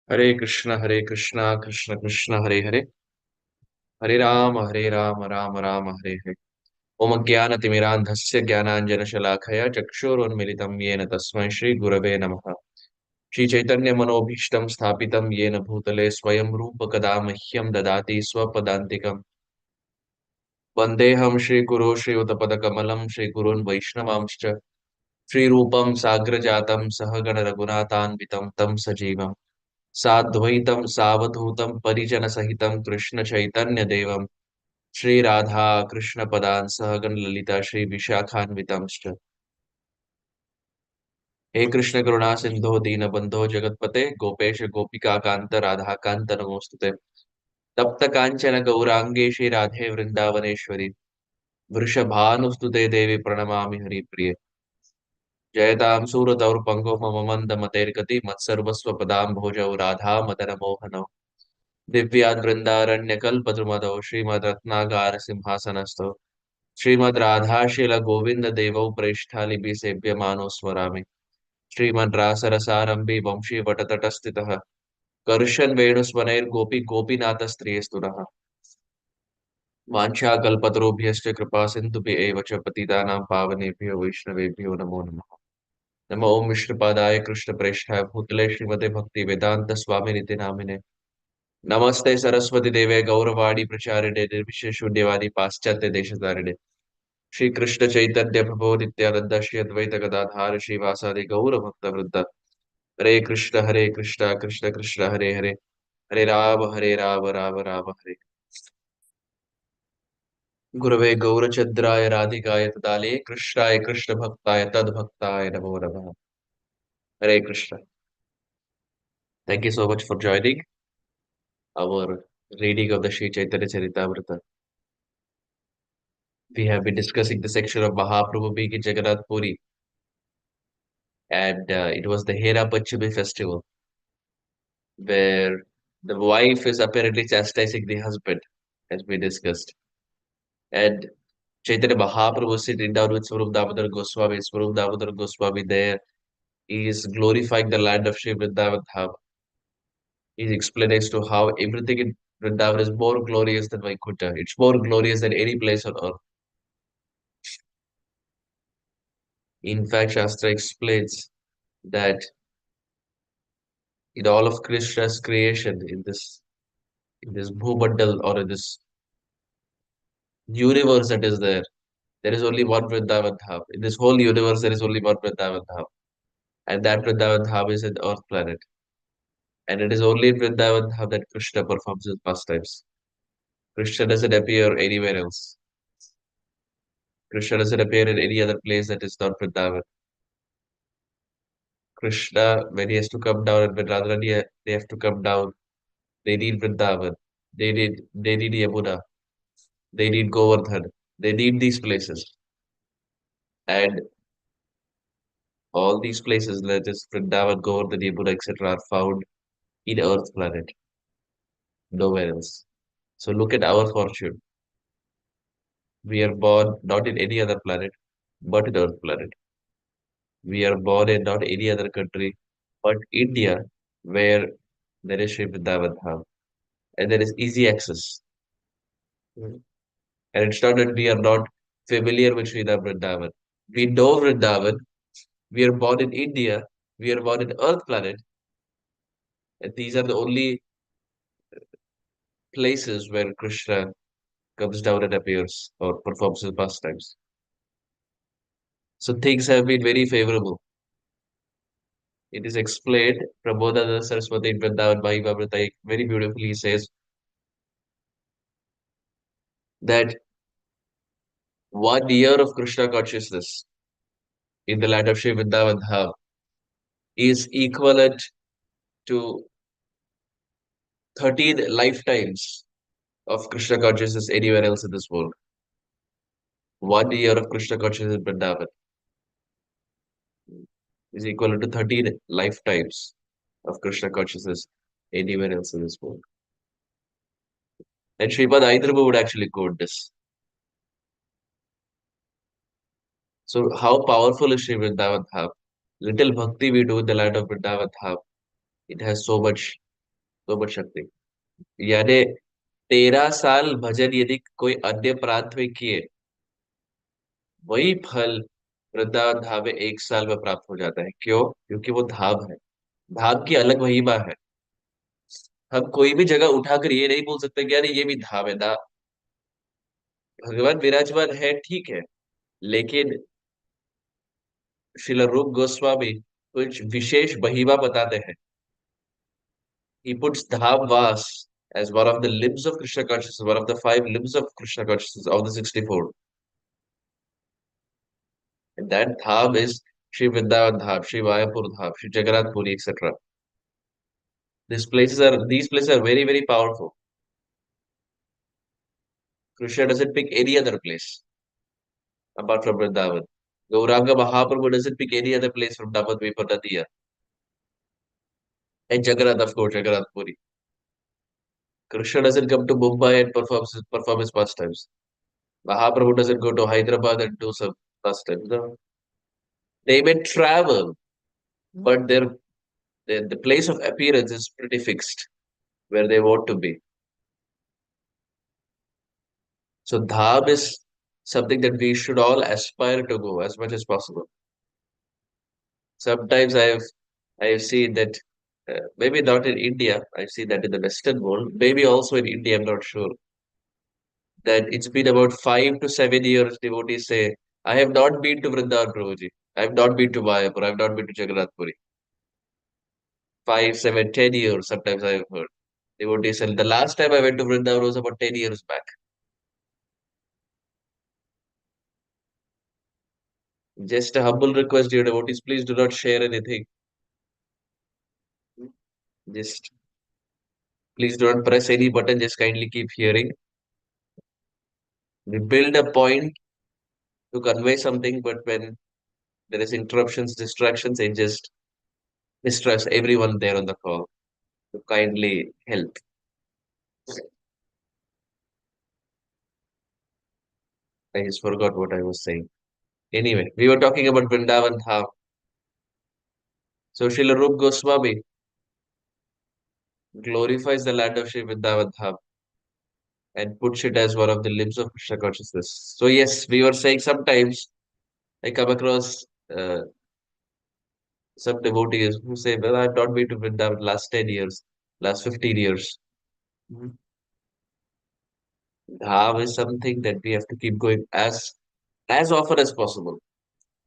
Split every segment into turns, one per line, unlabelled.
Hare Krishna, Krishna Krishna, Hare Hare, Hare Rama, Rama Rama, Hare Hare. Om Jnanatimirandhasya Jnananjanashalakaya Chakshurunmilitam Yena Tasmai Shri Gurave Namaha. Shri Chaitanya Manobhishtam Sthapitam Yena Bhutale Swayam Rupa Kada Mahyam Dadati Swapadantikam. Vandeham Shri Guru Shri Utapadakammalam Shri Gurun Vaishnavamscha. Shri Rupam Sagrajatam Sahagana Raghunathanvitam Tam Sajivam. साद्वैतम सावधूतम परिजन सहितम कृष्ण चैतन्य देवम श्री राधा कृष्ण पदान सहगण ललिता श्री विशाखान्वितम। हे कृष्ण करुणा सिंधो दीन बंधो जगतपते गोपेश गोपिका कांत राधा कांत नमोस्तुते। तप्त कांचन गौरांगे श्री राधे वृंदावनेश्वरी वृषभानुस्तुते देवी प्रणमामि हरिप्रिये। जयतां सूरत और पंगो मम मंद मतेर्गति मत्सर्वस्व पदां भोजौ राधा मदन मोहनौ। दिव्याद् वृन्दारण्यकल्पद्रुमदौ श्रीमद्रत्नागार सिंहासनस्थौ श्रीमद् राधाशील गोविंद देवौ प्रेष्ठालिभिसेव्यमानो स्मरामि। श्रीमद् रासरसारम्भि वंशी वटतटस्थितः कर्षन् वेणुस्वनैर्गोपी गोपीनाथस्त्रियस्तुनः। वाञ्छाकल्पतरुभ्यश्च कृपा सिन्धुभ्य एव च पतितानां पावनेभ्यो वैष्णवेभ्यो नमो नमः। नमो ओम विष्णुपादाय कृष्णप्रेष्ठाय भूतले श्रीमते भक्ति वेदांत स्वामिनिति नामिने। नमस्ते सरस्वती देवे गौरवाणी प्रचारिणे निर्विशेष शून्यवादी पाश्चात्य देशधारिणे। श्री कृष्ण चैतन्य प्रभो नित्यानंद श्री अद्वैत गदाधार श्रीवासादि गौर भक्त वृंद। हरे कृष्ण कृष्ण कृष्ण हरे हरे, हरे राम राम राम हरे। गुरवे गौरचंद्राय राधिकाय तदाले कृष्णाय कृष्ण भक्ताय तद्भक्ताय नमो नमः। हरे Krishna. Thank you so much for joining our reading of the Sri Chaitanya Caritamrita. We have been discussing the section of Mahaprabhu being in Jagannath Puri, and it was the Hera Panchami festival where the wife is apparently chastising the husband, as we discussed. And Chaitanya Mahaprabhu sitting down with Swarup Damodar Goswami. Swarup Damodar Goswami there is glorifying the land of Sri Vrindavan Dham. He's explaining as to how everything in Vrindavan is more glorious than Vaikuntha. It's more glorious than any place on earth. In fact, Shastra explains that in all of Krishna's creation, in this Bhumandal or in this universe that is there, there is only one Vrindavan Dham. In this whole universe, there is only one Vrindavan Dham. And that Vrindavan Dham is an earth planet. And it is only in Vrindavan Dham that Krishna performs his pastimes. Krishna doesn't appear anywhere else. Krishna doesn't appear in any other place that is not Vrindavan. Krishna, when he has to come down, and when Radharani they have to come down, they need Vrindavan. They need Yamuna. They need Govardhan. They need these places. And all these places, that is Vrindavan, Govardhan, Yamuna, etc., are found in Earth planet, nowhere else. So look at our fortune. We are born not in any other planet, but in Earth planet. We are born in not any other country, but India, where there is Sri Vrindavan Dham, and there is easy access. Mm. And it's not that we are not familiar with Sri Vrindavan. We know Vrindavan. We are born in India. We are born in Earth planet, and these are the only places where Krishna comes down and appears or performs his pastimes. So things have been very favorable. It is explained, Prabodhana Saraswati in Vrindavan Mahimamrita very beautifully says that 1 year of Krishna consciousness in the land of Sri Vrindavan Dham is equivalent to 13 lifetimes of Krishna consciousness anywhere else in this world. 1 year of Krishna consciousness in Vrindavan is equivalent to 13 lifetimes of Krishna consciousness anywhere else in this world. And Srimad Aidrama would actually quote this. So, how powerful is Sri Vrindavan Dham? Little bhakti we do in the land of Vrindavan Dham. It has so much. तो बच शक्ति, यानी 13 साल भजन यदि कोई अन्य प्रांत में किए, वही फल वृंदावन धाम में 1 साल में प्राप्त हो जाता है। क्यों? क्योंकि वो धाम है। धाम की अलग महिमा है। हम कोई भी जगह उठाकर ये नहीं बोल सकते कि यार ये भी धाम है ना। भगवान विराजमान है, ठीक है, लेकिन श्रील रूप गोस्वामी कुछ विशेष महिमा बताते हैं। He puts dham vas as one of the limbs of Krishna consciousness, one of the 5 limbs of Krishna consciousness of the 64. And that dham is Sri Vrindavan Dham, Sri Mayapur Dham, Sri Jagannath Puri, etc. These places are very, very powerful. Krishna doesn't pick any other place apart from Vrindavan. Gauranga Mahaprabhu doesn't pick any other place from Navadvipa Nadia. And Jagannath, of course, Jagannath Puri. Krishna doesn't come to Mumbai and perform his pastimes. Mahaprabhu doesn't go to Hyderabad and do some pastimes. No. They may travel, but the place of appearance is pretty fixed where they want to be. So dham is something that we should all aspire to go as much as possible. Sometimes I've seen that maybe not in India. I've seen that in the Western world, maybe also in India. I'm not sure that it's been about 5 to 7 years. Devotees say, "I have not been to Vrindavan, Prabhuji. I have not been to Mayapur. I have not been to Jagannath Puri." 5, 7, 10 years. Sometimes I have heard devotees say, "The last time I went to Vrindavan was about 10 years back." Just a humble request, dear devotees, please do not share anything. Just please do not press any button. Just kindly keep hearing. We build a point to convey something, but when there is interruptions, distractions, it just distracts everyone there on the call. To kindly help. I just forgot what I was saying. Anyway, we were talking about Vrindavan Dham. So Srila Rup Goswami glorifies the land of Sri Vrindavan Dham and puts it as one of the limbs of Krishna consciousness. So yes, we were saying sometimes I come across some devotees who say, "Well, I've not been to Vrindavan last 10 years, last 15 years." Mhm. Dham is something that we have to keep going as often as possible.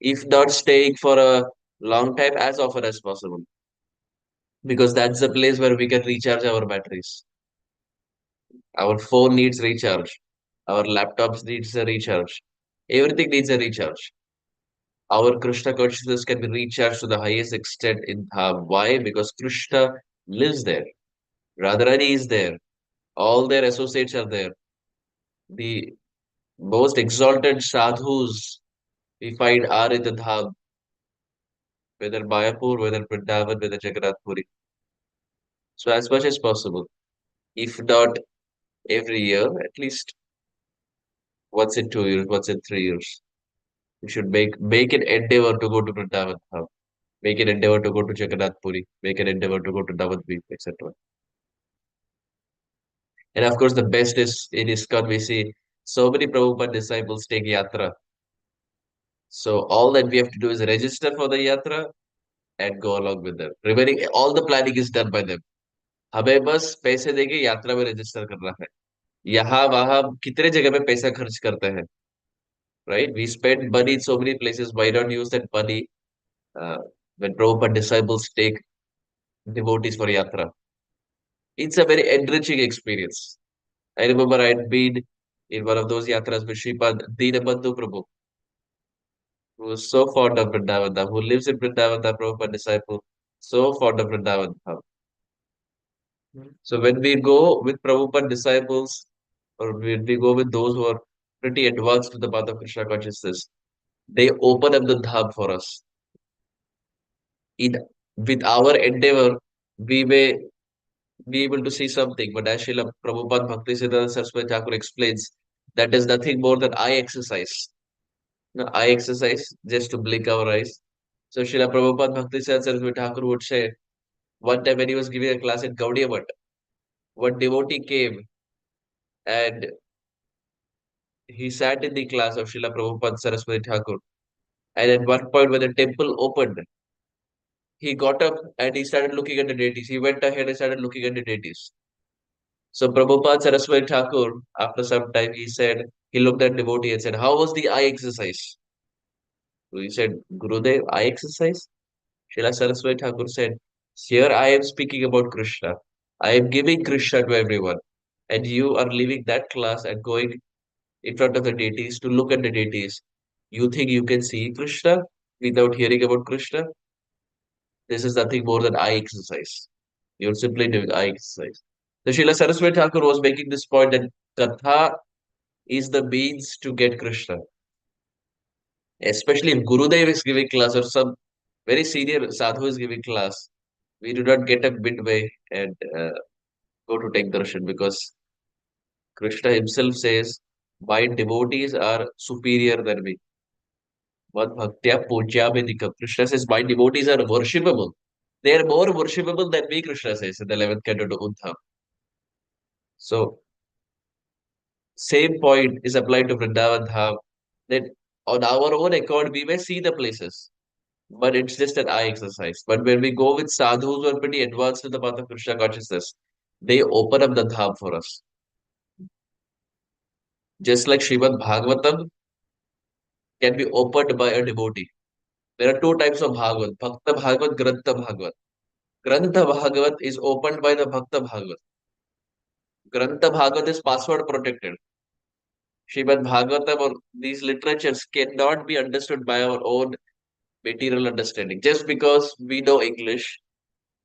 If not staying for a long time, as often as possible. Because that's the place where we can recharge our batteries. Our phone needs recharge. Our laptops needs a recharge. Everything needs a recharge. Our Krishna consciousness can be recharged to the highest extent in Dham. Why? Because Krishna lives there. Radharani is there. All their associates are there. The most exalted sadhus we find are in the Dham, whether Mayapur, whether Vrindavan, whether Jagannath Puri. So as much as possible, if not every year, at least once in 2 years, once in 3 years, we should make an endeavor to go to Vrindavan Dham, make an endeavor to go to Jagannath Puri, make an endeavor to go to Navadvip, etc. And of course, the best is in ISKCON, we see so many Prabhupada disciples take yatra. So all that we have to do is register for the yatra and go along with them. Remaining, all the planning is done by them. हमें बस पैसे देके यात्रा में register करना है। यहाँ वहां कितने जगह पे पैसा खर्च करते हैं, right? We spend money in so many places. Why not use that money uh, when Prabhupada disciples take devotees for yatra? It's a very enriching experience. I remember I had been in one of those yatras with Sripad Dinabandhu Prabhu, who was so fond of Vrindavan Dham, who lives in Vrindavan Dham, Prabhupada disciple, so fond of Vrindavan Dham. So when we go with Prabhupada disciples, or when we go with those who are pretty advanced to the path of Krishna consciousness, they open up the dham for us. In with our endeavor, we may be able to see something, but as Srila Prabhupada Bhaktisiddhanta Saraswati Thakur explains, that is nothing more than eye exercise. No, eye exercise just to blink our eyes. So Srila Prabhupada Bhaktisiddhanta Saraswati Thakur would say one time when he was giving a class in Gaudiya Math, one devotee came and he sat in the class of Srila Prabhupada Saraswati Thakur. And at one point, when the temple opened, he got up and he started looking at the deities. He went ahead and started looking at the deities. So Prabhupada Saraswati Thakur, after some time, he said, he looked at devotee and said, how was the eye exercise? So he said, Gurudev, eye exercise? Srila Saraswati Thakur said, here I am speaking about Krishna. I am giving Krishna to everyone. And you are leaving that class and going in front of the deities to look at the deities. You think you can see Krishna without hearing about Krishna? This is nothing more than eye exercise. You're simply doing eye exercise. So Srila Saraswati Thakur was making this point that Katha is the means to get Krishna. Especially if Gurudev is giving class or some very senior sadhu is giving class, we do not get up midway and go to take darshan because Krishna himself says, my devotees are superior than me. Mad bhaktya punyamedika. Krishna says, my devotees are worshipable. They are more worshipable than me, Krishna says in the 11th canto to Uddhav. So, same point is applied to Vrindavan Dham that on our own accord, we may see the places, but it's just an eye exercise. But when we go with sadhus who are pretty advanced in the path of Krishna consciousness, they open up the dham for us. Just like Srimad Bhagavatam can be opened by a devotee. There are two types of Bhagavat, Bhakta Bhagavat, Grantha Bhagavat. Grantha Bhagavat is opened by the Bhakta Bhagavat. Grantha Bhagavat is password protected. Srimad Bhagavatam or these literatures cannot be understood by our own material understanding. Just because we know English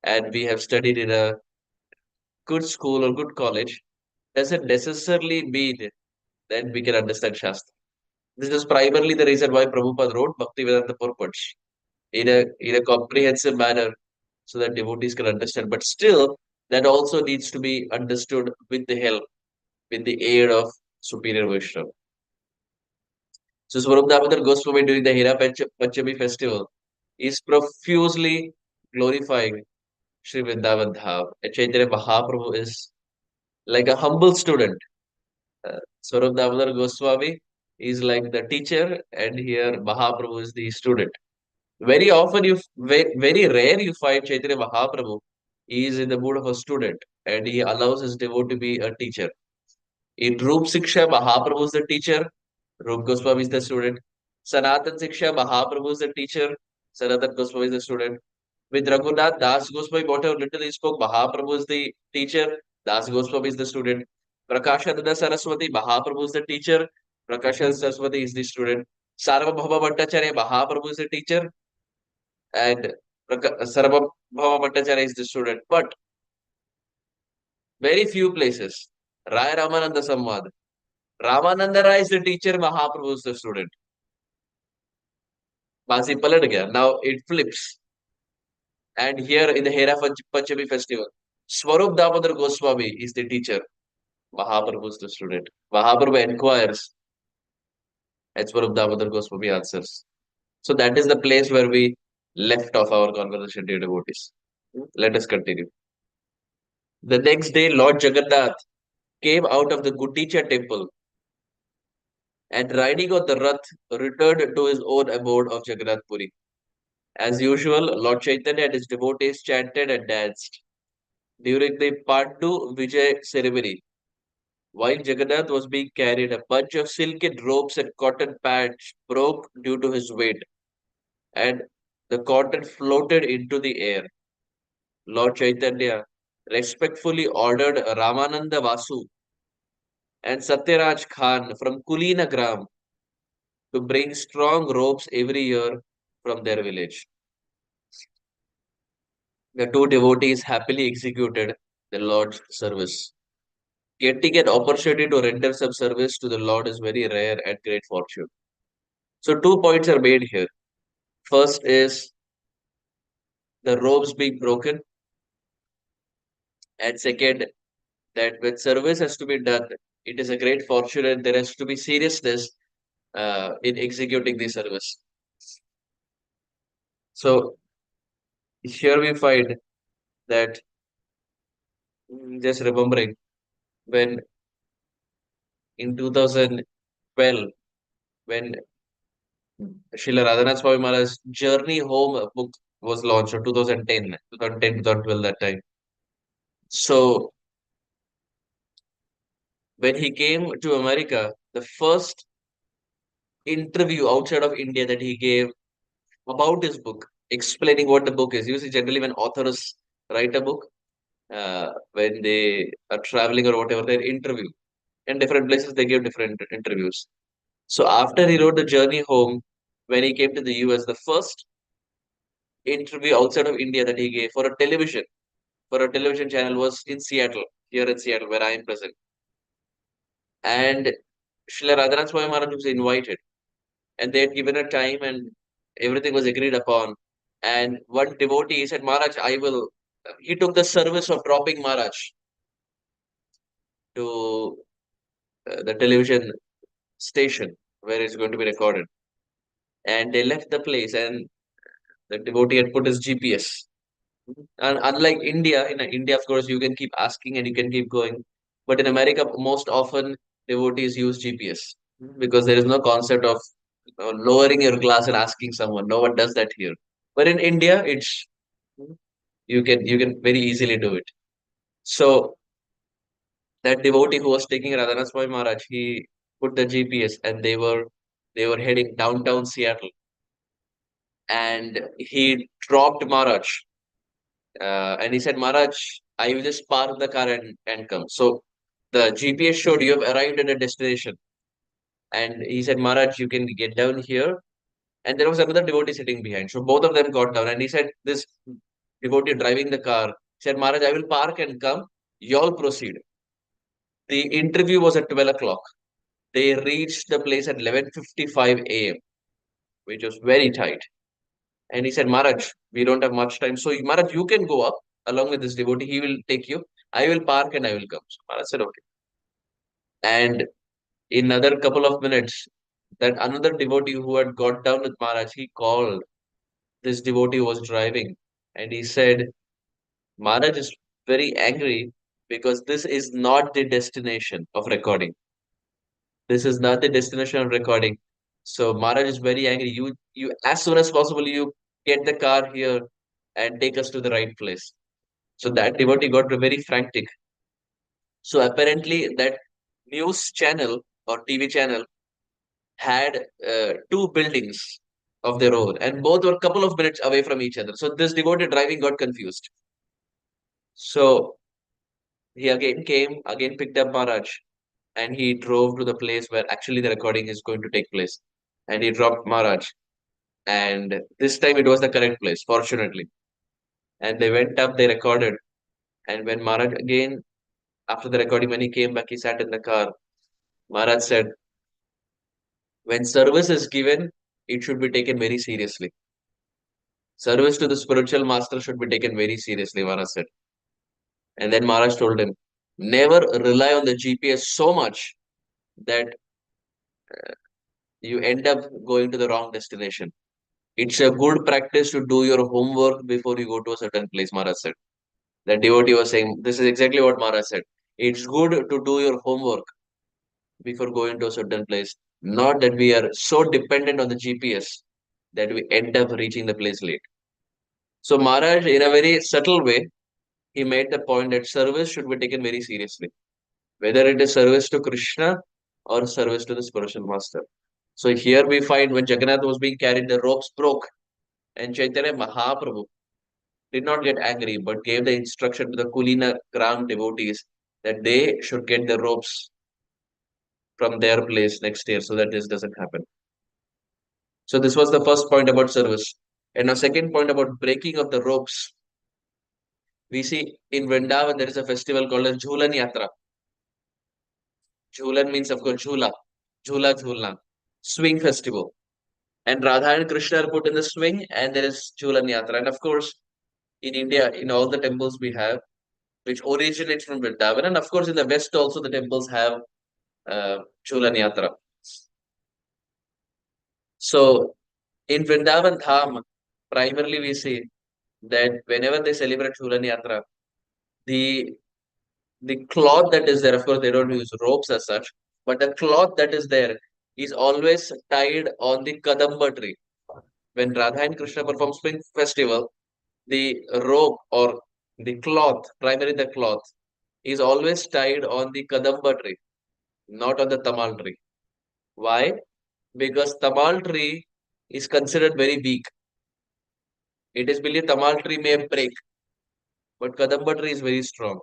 and we have studied in a good school or good college doesn't necessarily mean that we can understand Shastra. This is primarily the reason why Prabhupada wrote Bhaktivedanta purports in a comprehensive manner so that devotees can understand. But still, that also needs to be understood with the help, with the aid of superior Vaishnava. So Swarup Damodar Goswami during the Panchami festival is profusely glorifying Sri Vrindavan Dham. And Chaitanya Mahaprabhu is like a humble student. Swarup Damodar Goswami is like the teacher, and here Mahaprabhu is the student. Very often, very rare you find Chaitanya Mahaprabhu. He is in the mood of a student, and he allows his devotee to be a teacher. In Roop Siksha, Mahaprabhu is the teacher. Roop Goswami is the student. Sanatan Siksha, Mahaprabhu is the teacher. Sanatan Goswami is the student. With Raghunath Das Goswami, whatever little he spoke, Mahaprabhu is the teacher. Das Goswami is the student. Prakashananda Saraswati, Mahaprabhu is the teacher. Prakashananda Saraswati is the student. Sarvabhauma Bhattacharya, Mahaprabhu is the teacher. And Sarvabhauma Bhattacharya is the student. But very few places. Raya Ramananda Samvad. Ramananda Rai is the teacher, Mahaprabhu is the student. Basi palat gaya. Now it flips. And here in the Hera Panchami festival, Swarup Damodar Goswami is the teacher, Mahaprabhu is the student. Mahaprabhu inquires, and Swarup Damodar Goswami answers. So that is the place where we left off our conversation, dear devotees. Let us continue. The next day, Lord Jagannath came out of the Gundicha temple and riding on the Rath returned to his own abode of Jagannath Puri. As usual, Lord Chaitanya and his devotees chanted and danced. During the Pandu Vijay ceremony, while Jagannath was being carried, a bunch of silken ropes and cotton pads broke due to his weight, and the cotton floated into the air. Lord Chaitanya respectfully ordered Ramananda Vasu and Satyaraj Khan from Kulina Gram to bring strong ropes every year from their village. The two devotees happily executed the Lord's service. Getting an opportunity to render some service to the Lord is very rare and great fortune. So, two points are made here. First is the ropes being broken, and second, that when service has to be done, it is a great fortune and there has to be seriousness in executing the service. So, here we find that Just remembering when in 2012, when Srila Radhanath Swami Maharaj's Journey Home book was launched, or 2010, 2010, 2012 that time. So when he came to America, the first interview outside of India that he gave about his book, explaining what the book is. Usually, generally, when authors write a book, when they are traveling or whatever, they interview in different places. They give different interviews. So after he wrote the Journey Home, when he came to the US, the first interview outside of India that he gave for a television channel was in Seattle, here in Seattle, where I am present. And Srila Radhanath Swami Maharaj was invited, and they had given a time, and everything was agreed upon. And one devotee said, Maharaj, I will. He took the service of dropping Maharaj to the television station where it's going to be recorded. And they left the place, and the devotee had put his GPS. And unlike India, in India, of course, you can keep asking and you can keep going. But in America, most often devotees use GPS because there is no concept of lowering your glass and asking someone. No one does that here. But in India, it's you can very easily do it. So that devotee who was taking Radhanath Swami Maharaj, he put the GPS and they were heading downtown Seattle, and he dropped Maharaj, and he said, Maharaj, I will just park the car and come. So the GPS showed you have arrived at a destination. And he said, Maharaj, you can get down here. And there was another devotee sitting behind. So both of them got down. And he said, this devotee driving the car said, Maharaj, I will park and come. You all proceed. The interview was at 12 o'clock. They reached the place at 11:55 a.m., which was very tight. And he said, Maharaj, we don't have much time. So, Maharaj, you can go up along with this devotee. He will take you. I will park and I will come. So, Maharaj said, okay. And in another couple of minutes, that another devotee who had got down with Maharaj, he called this devotee who was driving. And he said, Maharaj is very angry because this is not the destination of recording. This is not the destination of recording. So Maharaj is very angry. You as soon as possible you get the car here and take us to the right place. So that devotee got very frantic. So apparently that news channel or TV channel had two buildings of their own, and both were a couple of minutes away from each other. So this devotee driving got confused. So he again came, again picked up Maharaj, and he drove to the place where actually the recording is going to take place. And he dropped Maharaj. And this time it was the correct place, fortunately. And they went up, they recorded. And when Maharaj again, after the recording, when he came back, he sat in the car. Maharaj said, when service is given, it should be taken very seriously. Service to the spiritual master should be taken very seriously, Maharaj said. And then Maharaj told him, never rely on the GPS so much that you end up going to the wrong destination. It's a good practice to do your homework before you go to a certain place, Maharaj said. The devotee was saying, this is exactly what Maharaj said. It's good to do your homework before going to a certain place. Not that we are so dependent on the GPS that we end up reaching the place late. So Maharaj, in a very subtle way, he made the point that service should be taken very seriously, whether it is service to Krishna or service to the spiritual master. So here we find when Jagannath was being carried, the ropes broke, and Chaitanya Mahaprabhu did not get angry, but gave the instruction to the Kulina Gram devotees that they should get the ropes from their place next year so that this doesn't happen. So this was the first point about service. And a second point about breaking of the ropes. We see in Vrindavan there is a festival called as Jhulan Yatra. Jhulan means of course Jhula. Jhula Jhulna. Swing festival. And Radha and Krishna are put in the swing and there is Jhulan Yatra. And of course in India, in all the temples we have, which originates from Vrindavan. And of course, in the West also, the temples have Chulan Yatra. So, in Vrindavan Dham, primarily we see that whenever they celebrate Chulan Yatra, the The cloth that is there, of course, they don't use ropes as such, but the cloth that is there is always tied on the Kadamba tree. When Radha and Krishna perform spring festival, the rope or the cloth, primarily the cloth, is always tied on the Kadamba tree, not on the Tamal tree. Why? Because Tamal tree is considered very weak. It is believed Tamal tree may break, but Kadamba tree is very strong.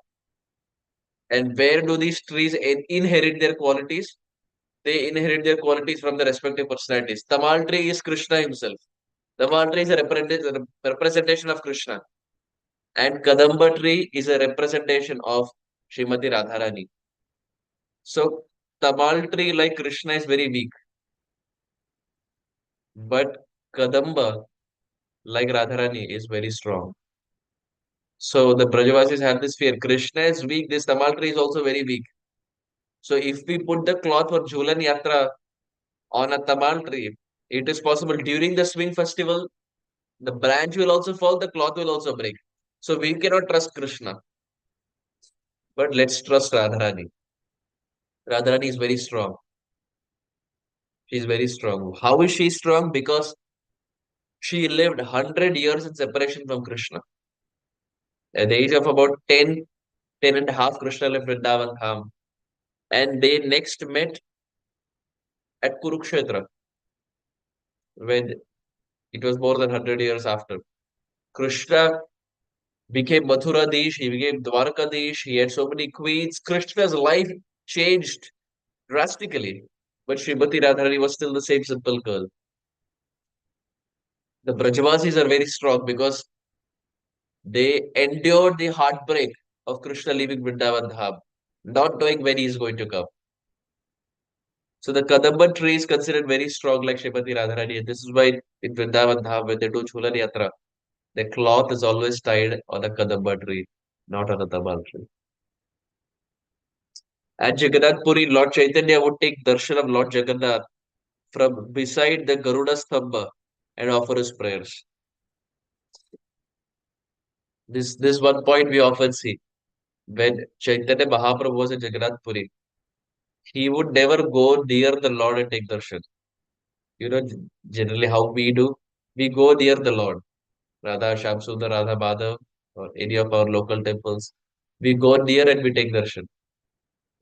And where do these trees inherit their qualities? They inherit their qualities from the respective personalities. Tamal tree is Krishna himself. Tamal tree is a representation of Krishna. And Kadamba tree is a representation of Srimati Radharani. So Tamal tree, like Krishna, is very weak. But Kadamba, like Radharani, is very strong. So the Brajavasis have this fear. Krishna is weak. This Tamal tree is also very weak. So if we put the cloth for Jhulan Yatra on a Tamal tree, it is possible during the swing festival, the branch will also fall, the cloth will also break. So we cannot trust Krishna, but let's trust Radharani. Radharani is very strong. She is very strong. How is she strong? Because she lived 100 years in separation from Krishna. At the age of about 10, 10 and a half, Krishna left Vrindavan Dham. And they next met at Kurukshetra when it was more than 100 years after. Krishna became Mathuradish, he became Dwarkadish, he had so many queens. Krishna's life changed drastically. But Srimati Radharani was still the same simple girl. The Brajavasis are very strong because they endured the heartbreak of Krishna leaving Vrindavan Dham, not knowing when he is going to come. So the Kadamba tree is considered very strong like Srimati Radharani. And this is why in Vrindavan Dham, when they do Jhulan Yatra, the cloth is always tied on a Kadamba tree, not on a Tamal tree. At Jagannath Puri, Lord Chaitanya would take darshan of Lord Jagannath from beside the Garuda Stambha and offer his prayers. This one point we often see. When Chaitanya Mahaprabhu was in Jagannath Puri, he would never go near the Lord and take darshan. You know, generally how we do, we go near the Lord, Radha Shamsundar, Radha Madhav, or any of our local temples. We go near and we take darshan.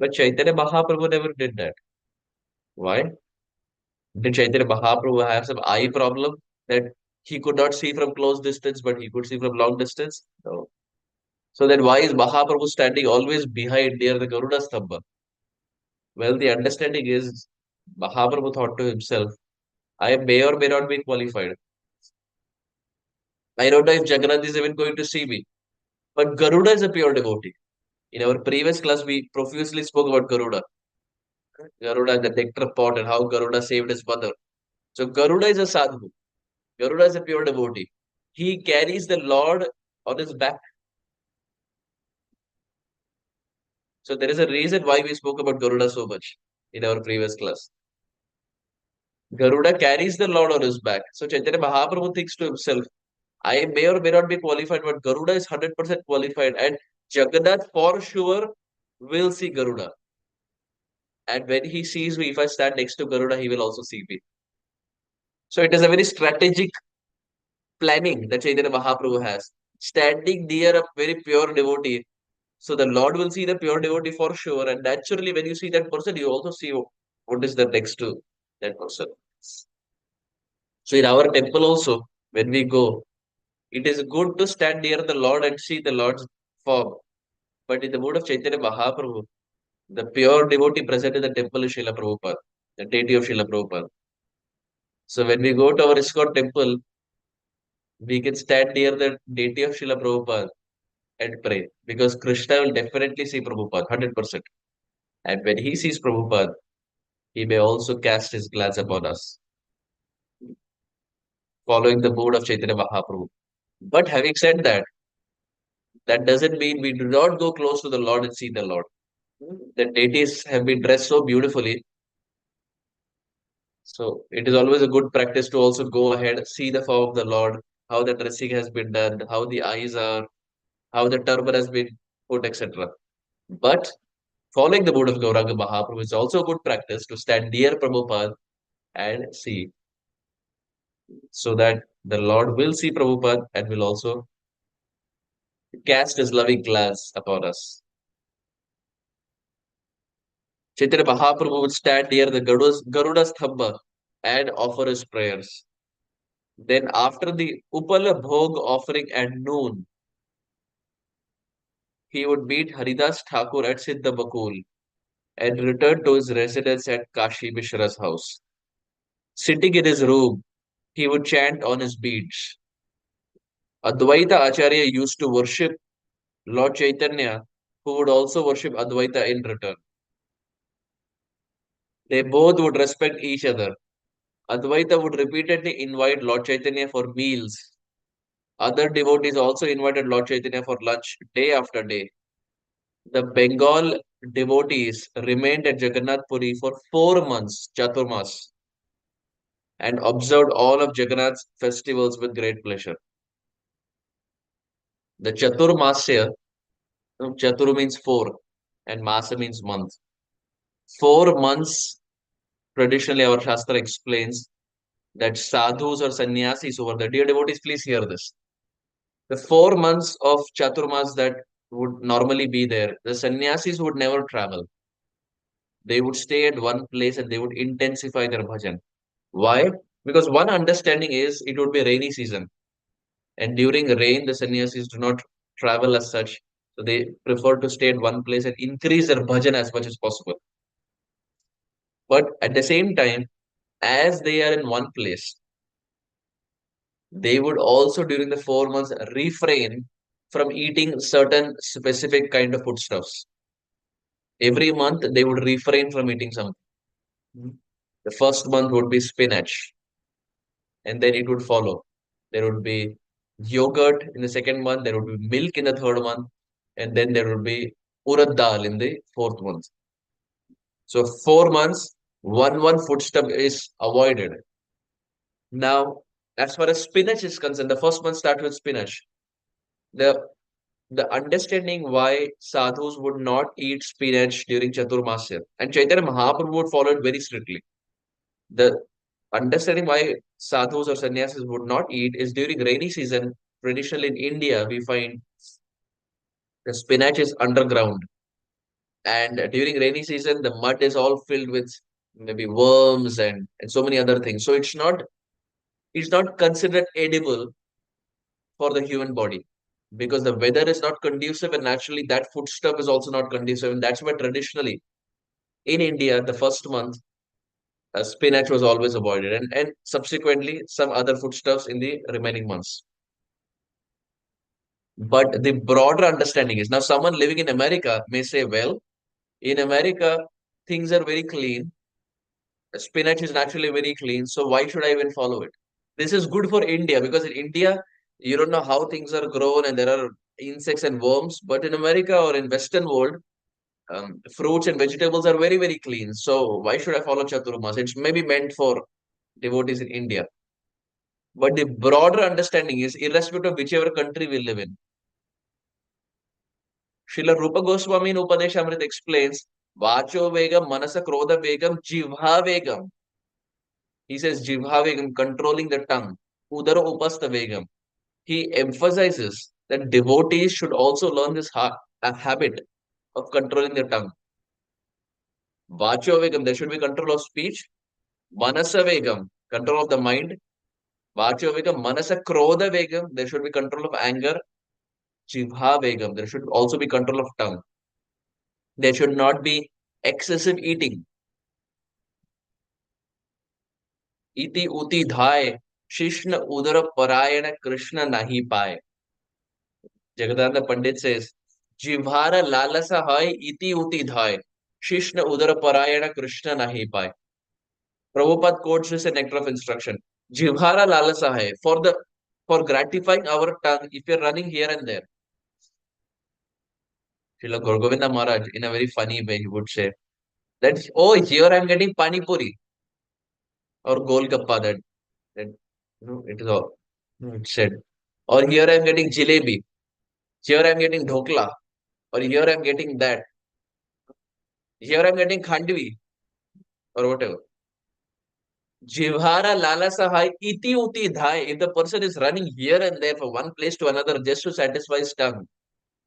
But Chaitanya Mahaprabhu never did that. Why? Did Chaitanya Mahaprabhu have some eye problem that he could not see from close distance, but he could see from long distance? No. So then why is Mahaprabhu standing always behind near the Garuda Stambha? Well, the understanding is Mahaprabhu thought to himself, I may or may not be qualified. I don't know if Jagannath is even going to see me. But Garuda is a pure devotee. In our previous class, we profusely spoke about Garuda. Garuda and the nectar pot and how Garuda saved his mother. So Garuda is a sadhu. Garuda is a pure devotee. He carries the Lord on his back. So there is a reason why we spoke about Garuda so much in our previous class. Garuda carries the Lord on his back. So Chaitanya Mahaprabhu thinks to himself, I may or may not be qualified, but Garuda is 100% qualified. And Jagannath for sure will see Garuda. And when he sees me, if I stand next to Garuda, he will also see me. So it is a very strategic planning that Chaitanya Mahaprabhu has. Standing near a very pure devotee. So the Lord will see the pure devotee for sure. And naturally, when you see that person, you also see what is the next to that person. So in our temple also, when we go, it is good to stand near the Lord and see the Lord's form. But in the mood of Chaitanya Mahaprabhu, the pure devotee present in the temple is Srila Prabhupada, the deity of Srila Prabhupada. So when we go to our ISKCON temple, we can stand near the deity of Srila Prabhupada and pray because Krishna will definitely see Prabhupada 100%. And when he sees Prabhupada, he may also cast his glance upon us, following the mood of Chaitanya Mahaprabhu. But having said that, that doesn't mean we do not go close to the Lord and see the Lord. The deities have been dressed so beautifully. So it is always a good practice to also go ahead, see the form of the Lord, how the dressing has been done, how the eyes are, how the turban has been put, etc. But following the board of Gauranga Mahaprabhu is also a good practice to stand near Prabhupada and see, so that the Lord will see Prabhupada and will also cast his loving glance upon us. Chaitanya Mahaprabhu would stand near the Garuda Stambha and offer his prayers. Then, after the Upala Bhog offering at noon, he would meet Haridas Thakur at Siddha Bakul and return to his residence at Kashi Mishra's house. Sitting in his room, he would chant on his beads. Advaita Acharya used to worship Lord Chaitanya, who would also worship Advaita in return. They both would respect each other. Advaita would repeatedly invite Lord Chaitanya for meals. Other devotees also invited Lord Chaitanya for lunch day after day. The Bengal devotees remained at Jagannath Puri for 4 months, Chaturmasya, and observed all of Jagannath's festivals with great pleasure. The Chaturmasya, Chatur means four, and Masa means month. 4 months, traditionally, our Shastra explains that sadhus or sannyasis over there, dear devotees, please hear this. The 4 months of Chaturmas that would normally be there, the sannyasis would never travel. They would stay at one place and they would intensify their bhajan. Why? Because one understanding is it would be rainy season. And during rain, the sannyasis do not travel as such. So they prefer to stay at one place and increase their bhajan as much as possible. But at the same time, as they are in one place, they would also during the 4 months refrain from eating certain specific kind of foodstuffs. Every month they would refrain from eating something. The first month would be spinach, and then it would follow. There would be yogurt in the second month, there would be milk in the third month, and then there would be urad dal in the fourth month. So 4 months, one foodstuff is avoided. Now, as far as spinach is concerned, the first month starts with spinach. The the understanding why sadhus would not eat spinach during Chaturmasya, and Chaitanya Mahaprabhu would follow it very strictly. The understanding why sadhus or sannyasis would not eat is during rainy season. Traditionally in India, we find the spinach is underground, and during rainy season, the mud is all filled with maybe worms and so many other things. So it's not considered edible for the human body because the weather is not conducive, and naturally that foodstuff is also not conducive, and that's why traditionally in India, the first month spinach was always avoided, and subsequently some other foodstuffs in the remaining months. But the broader understanding is now someone living in America may say, well, in America, things are very clean. Spinach is naturally very clean. So why should I even follow it? This is good for India because in India, you don't know how things are grown and there are insects and worms. But in America or in Western world, fruits and vegetables are very, very clean. So why should I follow Chaturmas? It's maybe meant for devotees in India. But the broader understanding is irrespective of whichever country we live in. Srila Rupa Goswami in Upadeshamrita explains, Vacho Vegam, Manasa Krodha Vegam, Jivha Vegam. He says Jivha Vegam, controlling the tongue. Udara Upasta Vegam. He emphasizes that devotees should also learn this a habit of controlling their tongue. Vacho Vegam, there should be control of speech. Manasa Vegam, control of the mind. Vacho Vegam, Manasa Krodha Vegam, there should be control of anger. Jivha Vegam, there should also be control of tongue. There should not be excessive eating. Iti uti dhai, Shishna udara parayana Krishna nahi paye. Jagadananda Pandit says, Jivhara lalasa hai iti uti dhai, Shishna udara parayana Krishna nahi paye. Prabhupada quotes this in Nectar of Instruction. Jivhara lalasa hai, for gratifying our tongue, if you're running here and there. Srila Gaur Maharaj, in a very funny way, he would say, that, oh, here I'm getting Pani Puri or Golgappa, that it is all said. Or here I'm getting jalebi. Here I'm getting dhokla. Or here I'm getting that. Here I'm getting Khandvi or whatever. Jivhara lalasa hai iti uti dhai. If the person is running here and there from one place to another just to satisfy his tongue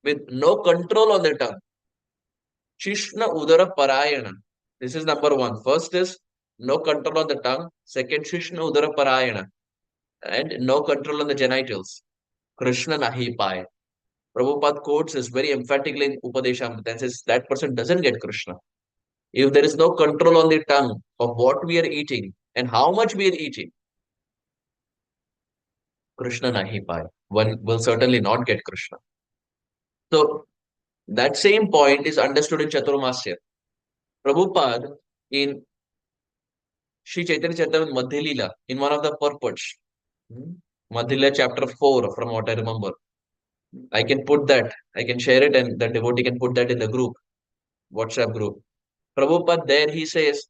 with no control on the tongue, Shishna Udara Parayana. This is number one. First is no control on the tongue. Second, Shishna Udara Parayana. And no control on the genitals. Krishna Nahi Pai. Prabhupada quotes is very emphatically in Upadeshamrita and says that person doesn't get Krishna. If there is no control on the tongue of what we are eating and how much we are eating, Krishna Nahi Pai. One will certainly not get Krishna. So that same point is understood in Chaturmasya. Prabhupada in Sri Chaitanya Caritamrita Madhya Leela, in one of the purports, Madhya Leela chapter 4, from what I remember. I can put that, I can share it, and the devotee can put that in the group, WhatsApp group. Prabhupada there he says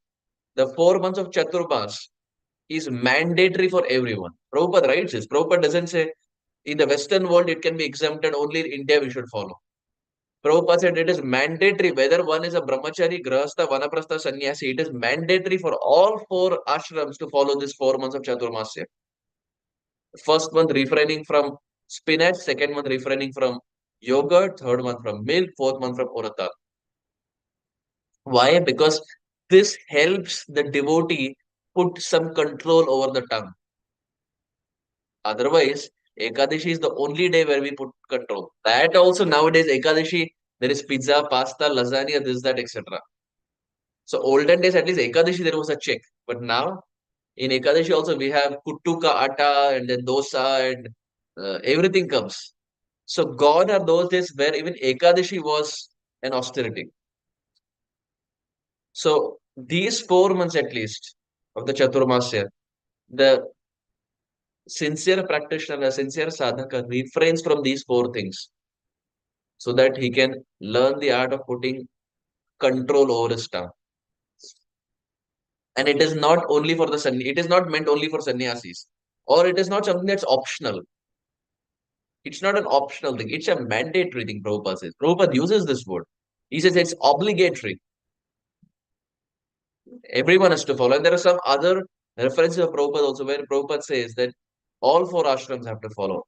the 4 months of Chaturmas is mandatory for everyone. Prabhupada writes this. Prabhupada doesn't say in the Western world it can be exempted, only in India we should follow. Prabhupada said it is mandatory whether one is a brahmachari, grahastha, vanaprastha, sannyasi. It is mandatory for all four ashrams to follow this 4 months of Chaturmasya. First month refraining from spinach, second month refraining from yogurt, third month from milk, fourth month from orata. Why? Because this helps the devotee put some control over the tongue. Otherwise, Ekadashi is the only day where we put control. That also nowadays, Ekadashi, there is pizza, pasta, lasagna, this, that, etc. So olden days, at least Ekadashi, there was a check. But now, in Ekadashi also, we have kuttu ka atta and then dosa and everything comes. So gone are those days where even Ekadashi was an austerity. So these 4 months at least of the Chaturmasya, the sincere practitioner, a sincere sadhaka refrains from these four things so that he can learn the art of putting control over his tongue. And it is not only for it is not meant only for sannyasis, or it is not something that's optional. It's not an optional thing, it's a mandatory thing, Prabhupada says. Prabhupada uses this word. He says it's obligatory. Everyone has to follow. And there are some other references of Prabhupada also where Prabhupada says that all four ashrams have to follow.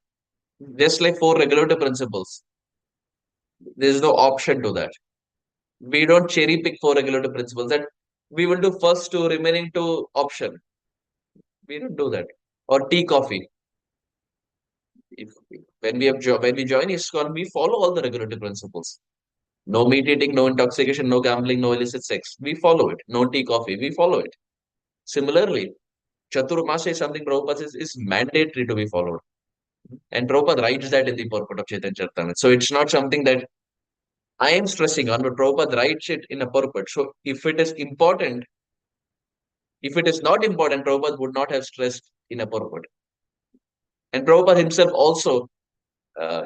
Just like four regulative principles. There is no option to that. We don't cherry pick four regulative principles that we will do first to remaining to option. We don't do that. Or tea, coffee. If, when we join ISKCON, we follow all the regulative principles. No meat eating, no intoxication, no gambling, no illicit sex. We follow it. No tea, coffee. We follow it. Similarly, Chaturmasya is something Prabhupada says is mandatory to be followed. And Prabhupada writes that in the purport of Chaitanya Caritamrita. So it's not something that I am stressing on, but Prabhupada writes it in a purport. So if it is important, if it is not important, Prabhupada would not have stressed in a purport. And Prabhupada himself also,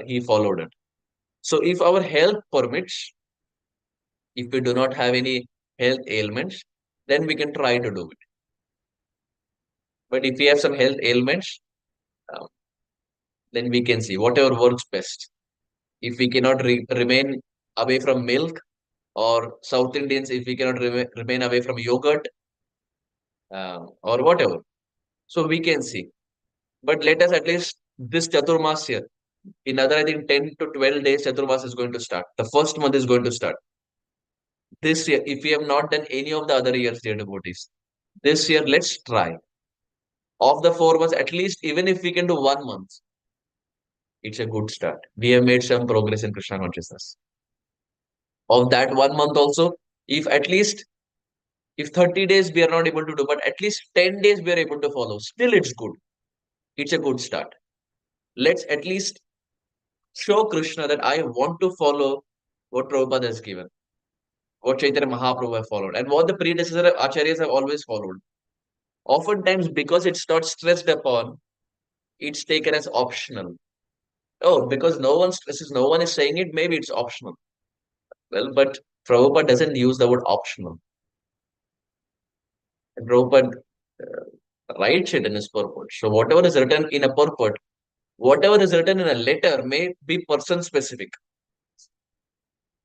he followed it. So if our health permits, if we do not have any health ailments, then we can try to do it. But if we have some health ailments, then we can see whatever works best. If we cannot remain away from milk, or South Indians, if we cannot remain away from yogurt, or whatever. So we can see. But let us at least this Chaturmasya, in another, I think 10 to 12 days, Chaturmasya is going to start. The first month is going to start. This year, if we have not done any of the other years, dear devotees, this year, let's try. Of the 4 months, at least, even if we can do 1 month, it's a good start. We have made some progress in Krishna consciousness. Of that 1 month also, if at least if 30 days we are not able to do, but at least 10 days we are able to follow, still it's good. It's a good start. Let's at least show Krishna that I want to follow what Prabhupada has given, what Chaitanya Mahaprabhu have followed, and what the predecessor acharyas have always followed. Oftentimes, because it's not stressed upon, it's taken as optional. Oh, because no one stresses, no one is saying it, maybe it's optional. Well, but Prabhupada doesn't use the word optional. And Prabhupada writes it in his purport. So whatever is written in a purport, whatever is written in a letter may be person specific.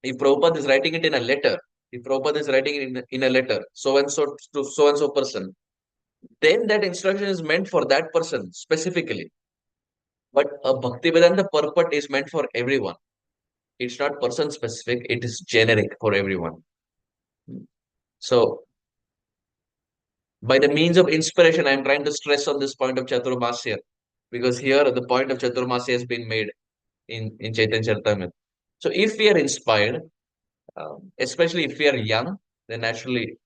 If Prabhupada is writing it in a letter, If Prabhupada is writing in a letter, so and so to so and so person, then that instruction is meant for that person specifically. But a Bhaktivedanta purport is meant for everyone. It's not person specific, it is generic for everyone. So, by the means of inspiration, I'm trying to stress on this point of Chaturmasya because here the point of Chaturmasya has been made in Chaitanya Charitamrita. So, if we are inspired, especially if we are young, then naturally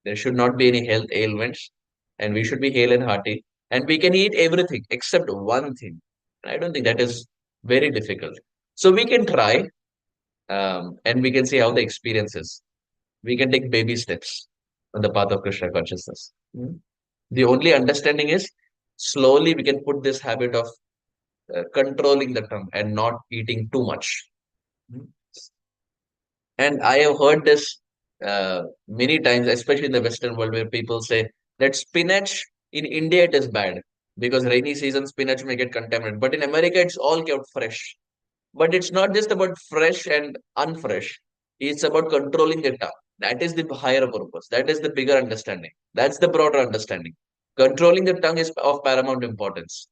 there should not be any health ailments and we should be hale and hearty and we can eat everything except one thing. I don't think that is very difficult. So, we can try and we can see how the experience is. We can take baby steps on the path of Krishna consciousness. Mm. The only understanding is slowly we can put this habit of controlling the tongue and not eating too much. Mm. And I have heard this many times, especially in the Western world, where people say that spinach in India it is bad because rainy season spinach may get contaminated, but in America it's all kept fresh. But it's not just about fresh and unfresh. It's about controlling the tongue. That is the higher purpose. That is the bigger understanding. That's the broader understanding. Controlling the tongue is of paramount importance,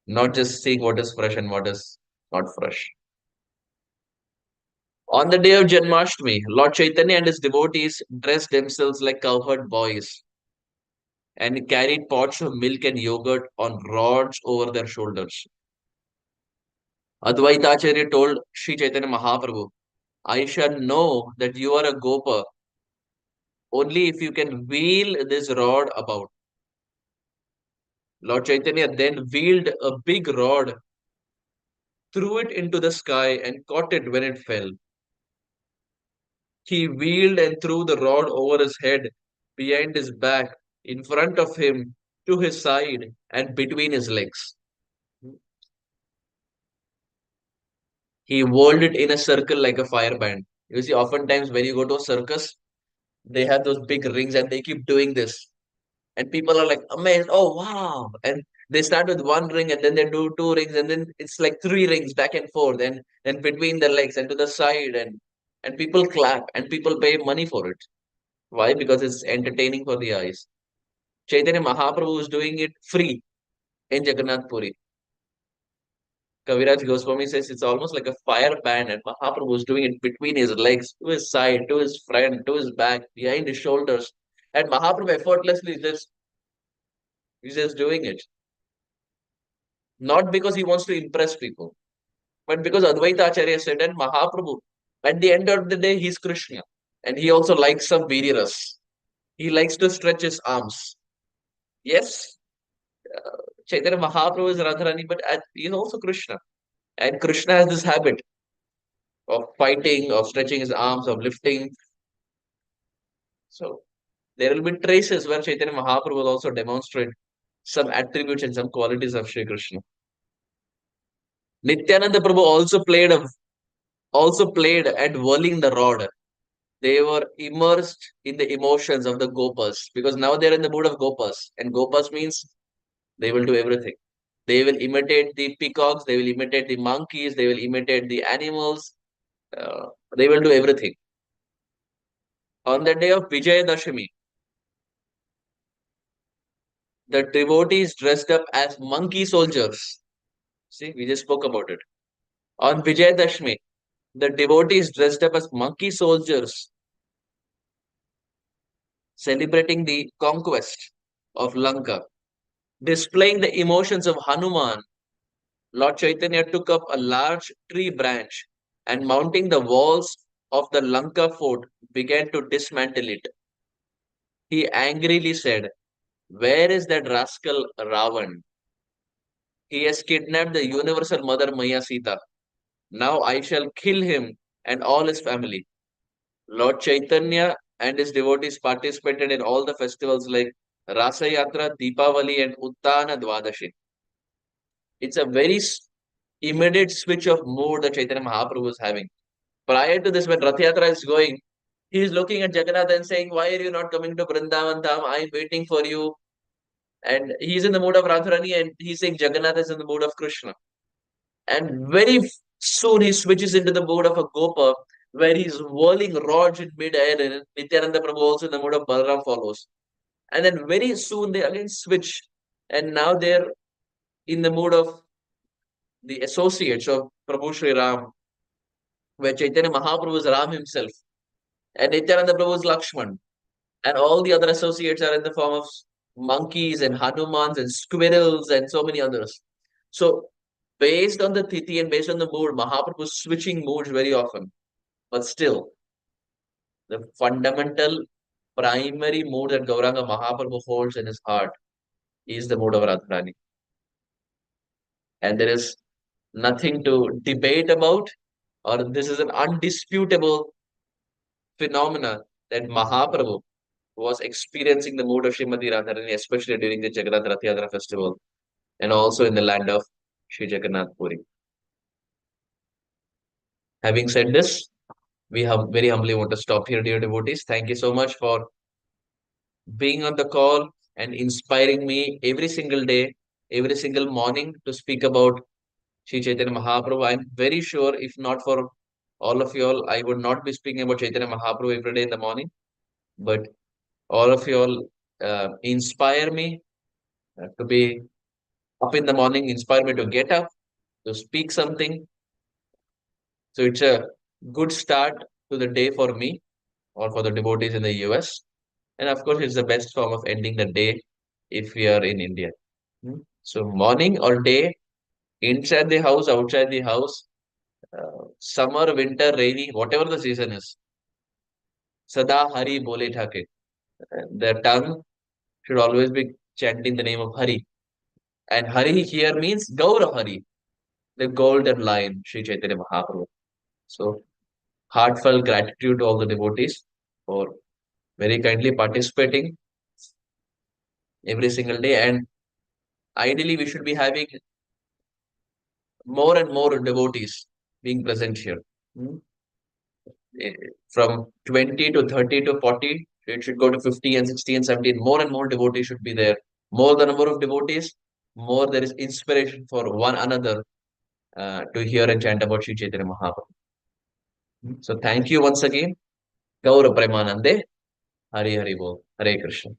not just seeing what is fresh and what is not fresh. On the day of Janmashtami, Lord Chaitanya and his devotees dressed themselves like cowherd boys and carried pots of milk and yogurt on rods over their shoulders. Advaitacharya told Sri Chaitanya Mahaprabhu, I shall know that you are a Gopa only if you can wheel this rod about. Lord Chaitanya then wheeled a big rod, threw it into the sky, and caught it when it fell. He wheeled and threw the rod over his head, behind his back, in front of him, to his side, and between his legs. He whirled it in a circle like a fireband. You see, oftentimes when you go to a circus, they have those big rings and they keep doing this. And people are like amazed, oh wow. And they start with one ring and then they do two rings and then it's like three rings back and forth and between the legs and to the side and people clap and people pay money for it. Why? Because it's entertaining for the eyes. Chaitanya Mahaprabhu is doing it free in Jagannath Puri. Kaviraj Goswami says it's almost like a fire band, and Mahaprabhu is doing it between his legs, to his side, to his front, to his back, behind his shoulders. And Mahaprabhu effortlessly just he's just doing it. Not because he wants to impress people, but because Advaita Acharya said, and Mahaprabhu, at the end of the day, he's Krishna. And he also likes some Viryaras. He likes to stretch his arms. Yes, Chaitanya Mahaprabhu is Radharani, but he's also Krishna. And Krishna has this habit of fighting, of stretching his arms, of lifting. So there will be traces where Chaitanya Mahaprabhu will also demonstrate some attributes and some qualities of Sri Krishna. Nityananda Prabhu also played at whirling the rod. They were immersed in the emotions of the Gopas because now they're in the mood of Gopas. And Gopas means they will do everything. They will imitate the peacocks, they will imitate the monkeys, they will imitate the animals, they will do everything. On the day of Vijayadashami, the devotees dressed up as monkey soldiers. See, we just spoke about it. On Vijayadashmi, the devotees dressed up as monkey soldiers celebrating the conquest of Lanka. Displaying the emotions of Hanuman, Lord Chaitanya took up a large tree branch and mounting the walls of the Lanka fort began to dismantle it. He angrily said, where is that rascal Ravan? He has kidnapped the universal mother Maya Sita. Now I shall kill him and all his family. Lord Chaitanya and his devotees participated in all the festivals like Rasa Yatra, Deepavali, and Uttana Dwadashi. It's a very immediate switch of mood that Chaitanya Mahaprabhu is having. Prior to this, when Rath Yatra is going, he is looking at Jagannath and saying, why are you not coming to Vrindavan Dham? I am waiting for you. And he's in the mood of Radharani and he's saying Jagannath is in the mood of Krishna. And very soon he switches into the mood of a Gopa. where he's whirling rods in mid-air, and Nityananda Prabhu also in the mode of Balaram follows. And then very soon they again switch, and now they're in the mood of the associates of Prabhu Sri Ram, where Chaitanya Mahaprabhu is Ram himself, and Nityananda Prabhu is Lakshman, and all the other associates are in the form of monkeys and Hanumans and squirrels and so many others. So, based on the Tithi and based on the mood, Mahaprabhu is switching moods very often. But still, the fundamental primary mood that Gauranga Mahaprabhu holds in his heart is the mood of Radharani. And there is nothing to debate about, or this is an undisputable phenomena that Mahaprabhu was experiencing the mood of Srimati Radharani, especially during the Jagannath Rath Yatra festival and also in the land of Sri Jagannath Puri. Having said this, we have very humbly want to stop here, dear devotees. Thank you so much for being on the call and inspiring me every single day, every single morning to speak about Sri Chaitanya Mahaprabhu. I'm very sure if not for all of you all, I would not be speaking about Chaitanya Mahaprabhu every day in the morning. But all of you all inspire me to be up in the morning, inspire me to get up, to speak something. So it's a good start to the day for me or for the devotees in the US. And of course, it's the best form of ending the day if we are in India. So morning or day, inside the house, outside the house, summer, winter, rainy, whatever the season is, Sada Hari Bole Thake. The tongue should always be chanting the name of Hari. And Hari here means Gaura Hari, the golden lion, Sri Chaitanya Mahaprabhu. So heartfelt gratitude to all the devotees for very kindly participating every single day. And ideally, we should be having more and more devotees being present here. Hmm. From 20 to 30 to 40, it should go to 50 and 60 and 17. More and more devotees should be there. More the number of devotees, more there is inspiration for one another to hear and chant about Sri Chaitanya Mahaprabhu. So thank you once again. Gaura Premanande. Hari Hari Bol. Hare Krishna.